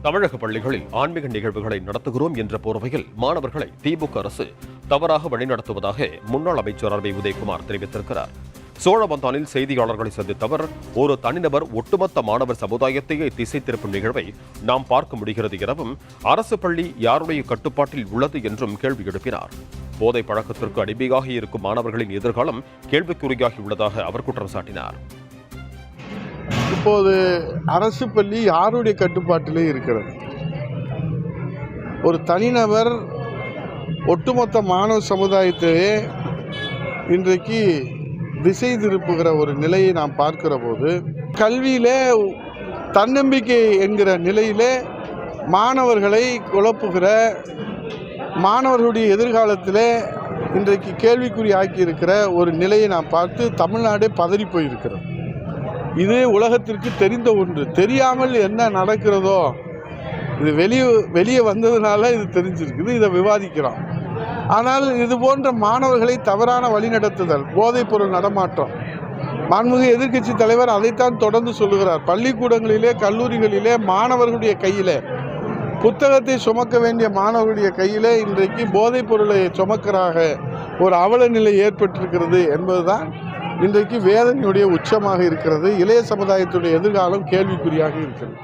தமிழக பள்ளிகளில் ஆன்மீக நிகழ்வுகளை நடத்துகிறோம் என்ற போர்வையில் மாணவர்களை திமுக அரசு தவறாக வழிநடத்துவதாக முன்னாள் அமைச்சர் ஆர். பி. உதயகுமார் தெரிவித்திருக்கிறார். சோழவந்தானில் செய்தியாளர்களை சந்தித்த அவர், ஒரு தனிநபர் ஒட்டுமொத்த மாணவர் சமுதாயத்தையே திசை திருப்பும் நிகழ்வை நாம் பார்க்க முடிகிறது எனவும், அரசு பள்ளி யாருடைய கட்டுப்பாட்டில் உள்ளது என்றும் கேள்வி எழுப்பினார். போதை பழக்கத்திற்கு அடிமையாக இருக்கும் மாணவர்களின் எதிர்காலம் கேள்விக்குறியாகியுள்ளதாக அவர் குற்றம் சாட்டினார். இப்போது அரசு பள்ளி யாருடைய கட்டுப்பாட்டிலே இருக்கிறது? ஒரு தனிநபர் ஒட்டுமொத்த மாணவ சமுதாயத்தையே இன்றைக்கு திசை திருப்புகிற ஒரு நிலையை நாம் பார்க்கிற போது, கல்வியிலே தன்னம்பிக்கை என்கிற நிலையிலே மாணவர்களை குழப்புகிற, மாணவர்களுடைய எதிர்காலத்திலே இன்றைக்கு கேள்விக்குறி ஆக்கியிருக்கிற ஒரு நிலையை நாம் பார்த்து தமிழ்நாடே பதறி போயிருக்கிறது. இது உலகத்திற்கு தெரிந்த ஒன்று. தெரியாமல் என்ன நடக்கிறதோ, இது வெளியே வந்ததுனால இது தெரிஞ்சிருக்குது, இதை விவாதிக்கிறோம். ஆனால் இது போன்ற மாணவர்களை தவறான வழிநடத்துதல், போதைப் பொருள் நடமாட்டம், மாண்புமிகு எதிர்க்கட்சி தலைவர் அதைத்தான் தொடர்ந்து சொல்லுகிறார். பள்ளிக்கூடங்களிலே, கல்லூரிகளிலே மாணவர்களுடைய கையிலே, புத்தகத்தை சுமக்க வேண்டிய மாணவர்களுடைய கையிலே இன்றைக்கு போதைப் பொருளை சுமக்கிறாக ஒரு அவல நிலை ஏற்பட்டிருக்கிறது என்பதுதான் இன்றைக்கு வேதனையுடைய உச்சமாக இருக்கிறது. இளைய சமுதாயத்துடைய எதிர்காலம் கேள்விக்குறியாக இருக்கிறது.